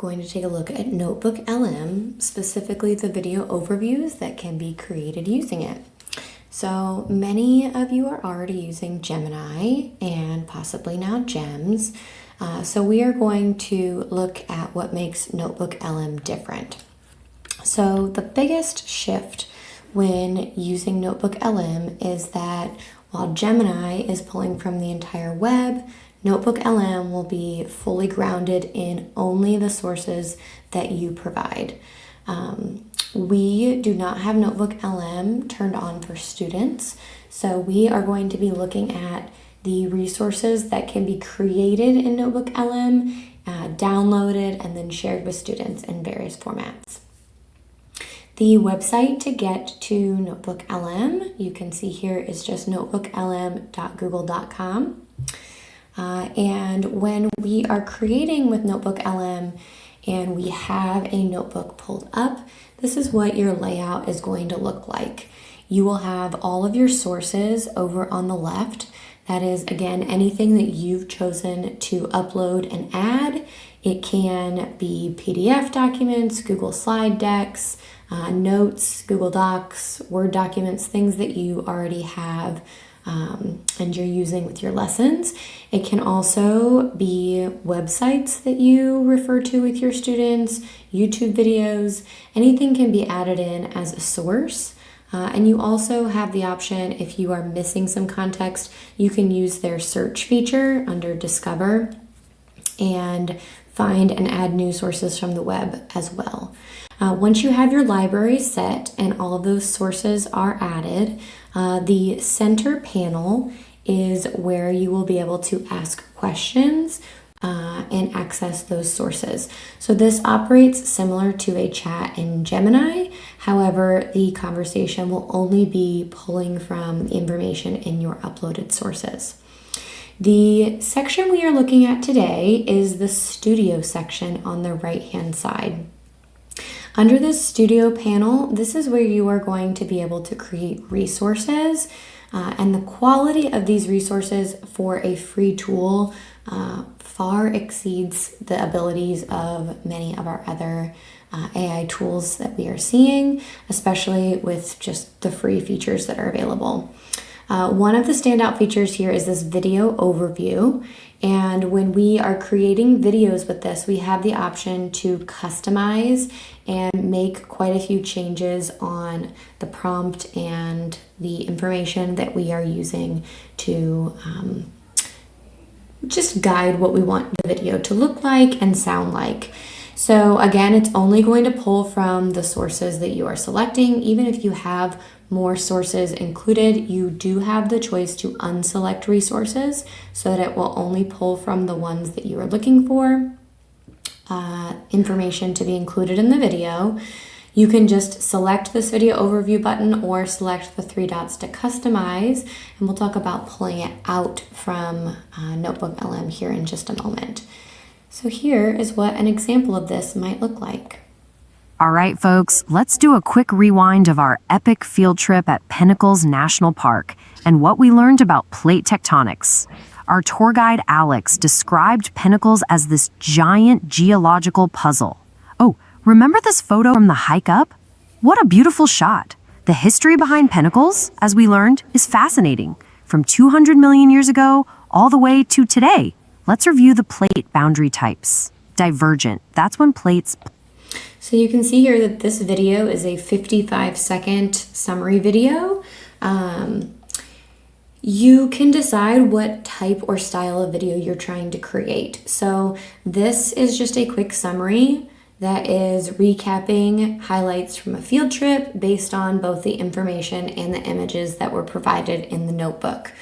going to take a look at NotebookLM, specifically the video overviews that can be created using it. So many of you are already using Gemini and possibly now GEMS. So we are going to look at what makes NotebookLM different. So the biggest shift when using NotebookLM is that while Gemini is pulling from the entire web, NotebookLM will be fully grounded in only the sources that you provide. We do not have NotebookLM turned on for students, so we are going to be looking at the resources that can be created in NotebookLM, downloaded, and then shared with students in various formats. The website to get to NotebookLM, you can see here, is just notebooklm.google.com. And when we are creating with NotebookLM and we have a notebook pulled up, this is what your layout is going to look like. You will have all of your sources over on the left. That is, again, anything that you've chosen to upload and add. It can be PDF documents, Google slide decks, notes, Google Docs, Word documents, things that you already have and you're using with your lessons. It can also be websites that you refer to with your students, YouTube videos, anything can be added in as a source. And you also have the option, if you are missing some context, you can use their search feature under Discover and find and add new sources from the web as well. Once you have your library set and all of those sources are added, the center panel is where you will be able to ask questions and access those sources. So this operates similar to a chat in Gemini. However, the conversation will only be pulling from information in your uploaded sources. The section we are looking at today is the Studio section on the right-hand side. Under this Studio panel, this is where you are going to be able to create resources, and the quality of these resources for a free tool far exceeds the abilities of many of our other AI tools that we are seeing, especially with just the free features that are available. One of the standout features here is this video overview. And when we are creating videos with this, we have the option to customize and make quite a few changes on the prompt and the information that we are using to just guide what we want the video to look like and sound like. So again, it's only going to pull from the sources that you are selecting. Even if you have more sources included, you do have the choice to unselect resources so that it will only pull from the ones that you are looking for. Information to be included in the video. You can just select this video overview button or select the three dots to customize, and we'll talk about pulling it out from NotebookLM here in just a moment. So here is what an example of this might look like. All right, folks, let's do a quick rewind of our epic field trip at Pinnacles National Park and what we learned about plate tectonics. Our tour guide, Alex, described Pinnacles as this giant geological puzzle. Oh, remember this photo from the hike up? What a beautiful shot. The history behind Pinnacles, as we learned, is fascinating. From 200 million years ago all the way to today. Let's review the plate boundary types. Divergent, that's when plates... So you can see here that this video is a 55-second summary video. You can decide what type or style of video you're trying to create. So this is just a quick summary that is recapping highlights from a field trip based on both the information and the images that were provided in the notebook.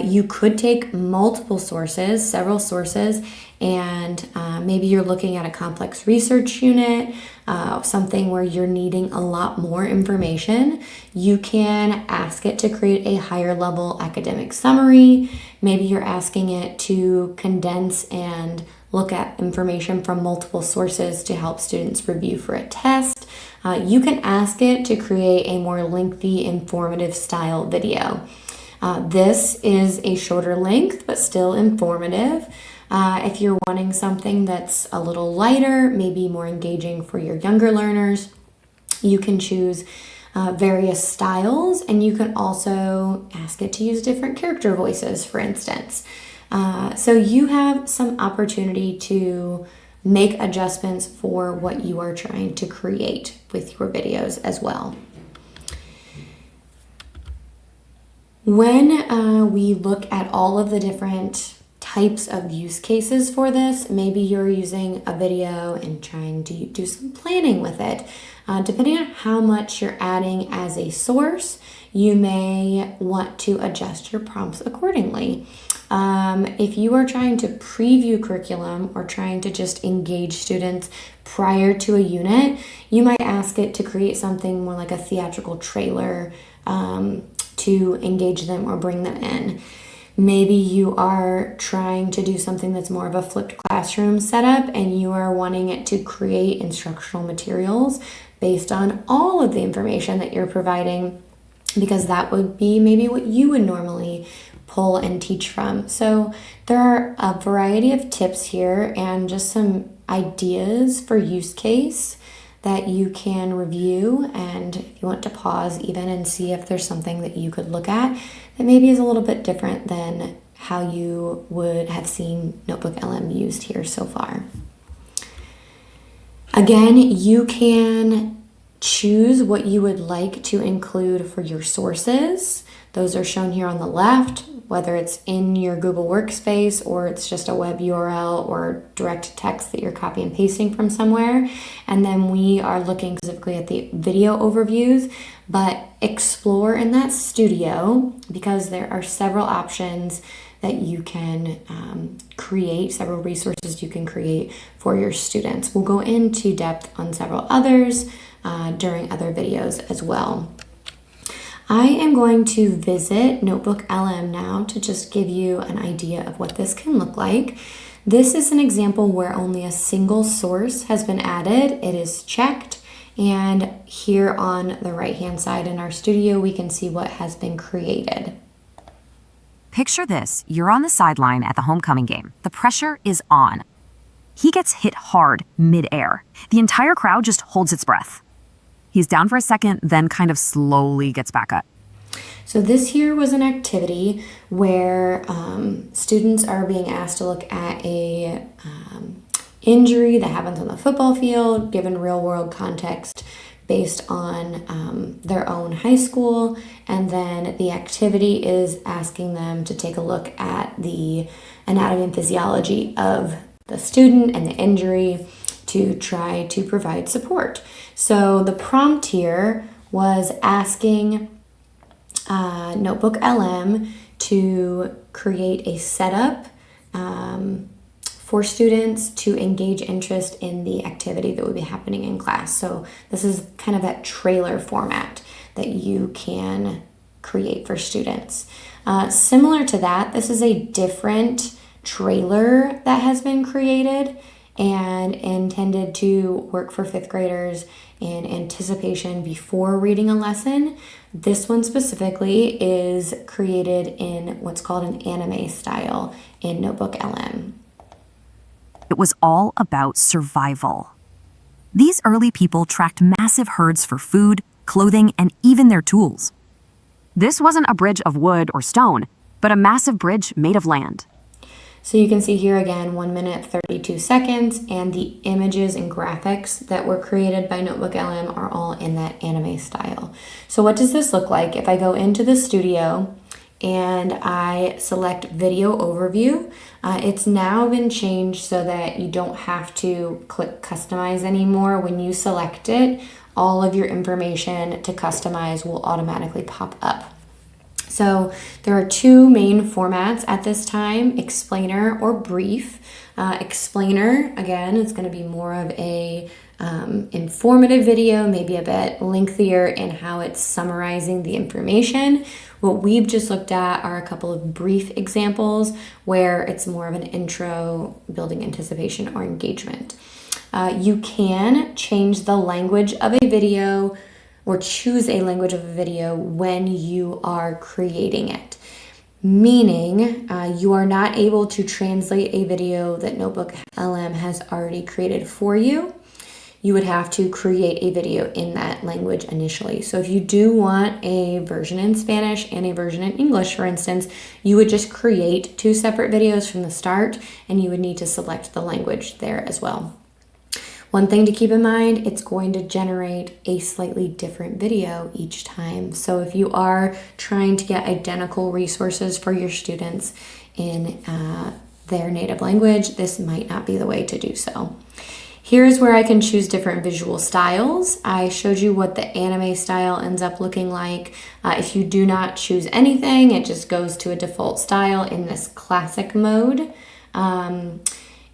You could take multiple sources, several sources, and maybe you're looking at a complex research unit, something where you're needing a lot more information. You can ask it to create a higher level academic summary. Maybe you're asking it to condense and look at information from multiple sources to help students review for a test. You can ask it to create a more lengthy, informative style video. This is a shorter length, but still informative. If you're wanting something that's a little lighter, maybe more engaging for your younger learners, you can choose various styles, and you can also ask it to use different character voices, for instance. So you have some opportunity to make adjustments for what you are trying to create with your videos as well. When we look at all of the different types of use cases for this, maybe you're using a video and trying to do some planning with it. Depending on how much you're adding as a source, you may want to adjust your prompts accordingly. If you are trying to preview curriculum or trying to just engage students prior to a unit, you might ask it to create something more like a theatrical trailer to engage them or bring them in. Maybe you are trying to do something that's more of a flipped classroom setup and you are wanting it to create instructional materials based on all of the information that you're providing, because that would be maybe what you would normally pull and teach from. So there are a variety of tips here and just some ideas for use case that you can review, and if you want to pause even and see if there's something that you could look at that maybe is a little bit different than how you would have seen NotebookLM used here so far. Again, you can choose what you would like to include for your sources. Those are shown here on the left, whether it's in your Google Workspace or it's just a web URL or direct text that you're copy and pasting from somewhere. And then we are looking specifically at the video overviews, but explore in that studio because there are several options that you can create, several resources you can create for your students. We'll go into depth on several others during other videos as well. I am going to visit NotebookLM now to just give you an idea of what this can look like. This is an example where only a single source has been added. It is checked, and here on the right-hand side in our studio, we can see what has been created. Picture this, you're on the sideline at the homecoming game. The pressure is on. He gets hit hard mid-air. The entire crowd just holds its breath. He's down for a second, then kind of slowly gets back up. So this here was an activity where students are being asked to look at a injury that happens on the football field, given real-world context based on their own high school, and then the activity is asking them to take a look at the anatomy and physiology of the student and the injury to try to provide support. So the prompt here was asking NotebookLM to create a setup for students to engage interest in the activity that would be happening in class. So this is kind of that trailer format that you can create for students. Similar to that, this is a different trailer that has been created and intended to work for fifth graders in anticipation before reading a lesson. This one specifically is created in what's called an anime style in NotebookLM. It was all about survival. These early people tracked massive herds for food, clothing, and even their tools. This wasn't a bridge of wood or stone, but a massive bridge made of land. So you can see here again, 1 minute, 32 seconds, and the images and graphics that were created by NotebookLM are all in that anime style. So what does this look like? If I go into the studio and I select video overview, it's now been changed so that you don't have to click customize anymore. When you select it, all of your information to customize will automatically pop up. So there are two main formats at this time, explainer or brief. Explainer, again, is going to be more of a informative video, maybe a bit lengthier in how it's summarizing the information. What we've just looked at are a couple of brief examples where it's more of an intro, building anticipation or engagement. You can change the language of a video or choose a language of a video when you are creating it. meaning you are not able to translate a video that NotebookLM has already created for you. You would have to create a video in that language initially. So if you do want a version in Spanish and a version in English, for instance, you would just create 2 separate videos from the start, and you would need to select the language there as well. One thing to keep in mind, it's going to generate a slightly different video each time. So if you are trying to get identical resources for your students in their native language, this might not be the way to do so. Here's where I can choose different visual styles. I showed you what the anime style ends up looking like. If you do not choose anything, it just goes to a default style in this classic mode.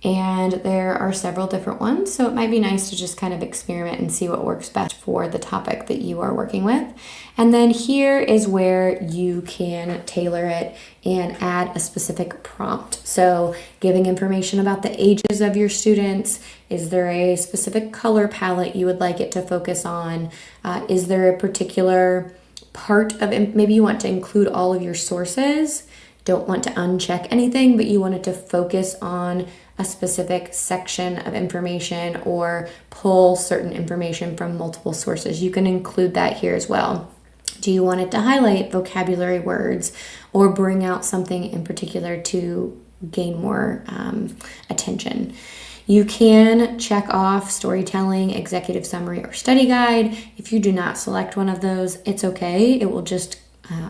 And there are several different ones, so it might be nice to just kind of experiment and see what works best for the topic that you are working with. And then here is where you can tailor it and add a specific prompt. So giving information about the ages of your students. Is there a specific color palette you would like it to focus on? Is there a particular part of it? Maybe you want to include all of your sources, don't want to uncheck anything, but you want it to focus on a specific section of information or pull certain information from multiple sources. You can include that here as well. Do you want it to highlight vocabulary words or bring out something in particular to gain more attention? You can check off storytelling, executive summary, or study guide. If you do not select one of those, it's okay. It will just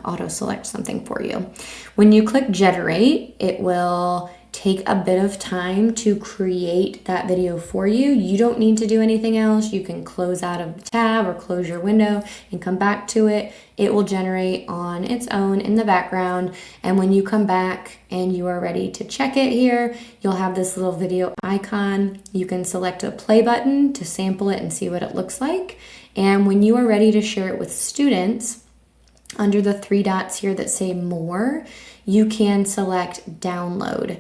auto-select something for you. When you click generate, it will take a bit of time to create that video for you. You don't need to do anything else. You can close out of the tab or close your window and come back to it. It will generate on its own in the background. And when you come back and you are ready to check it here, you'll have this little video icon. You can select a play button to sample it and see what it looks like. And when you are ready to share it with students, under the 3 dots here that say more, you can select download.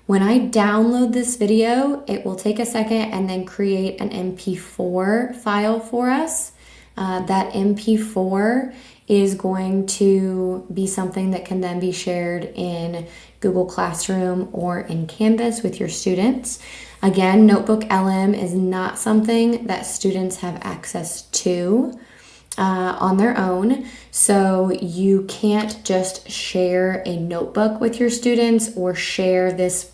When I download this video, it will take a second and then create an MP4 file for us. That MP4 is going to be something that can then be shared in Google Classroom or in Canvas with your students. Again, NotebookLM is not something that students have access to on their own. So you can't just share a notebook with your students or share this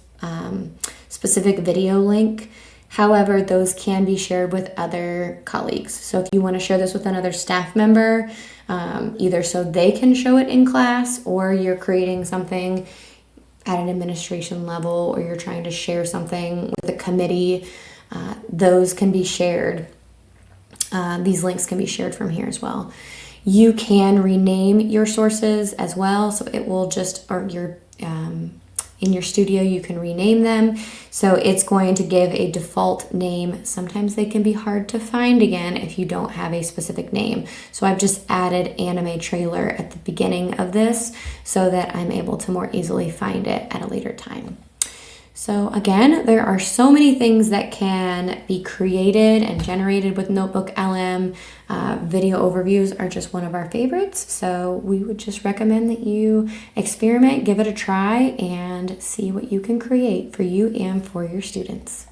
specific video link. However, those can be shared with other colleagues. So if you want to share this with another staff member, either so they can show it in class, or you're creating something at an administration level, or you're trying to share something with a committee, those can be shared. These links can be shared from here as well. You can rename your sources as well. So it will just, or your in your studio, you can rename them. So it's going to give a default name. Sometimes they can be hard to find again if you don't have a specific name. So I've just added anime trailer at the beginning of this so that I'm able to more easily find it at a later time. So again, there are so many things that can be created and generated with NotebookLM. Video overviews are just one of our favorites. So we would just recommend that you experiment, give it a try, and see what you can create for you and for your students.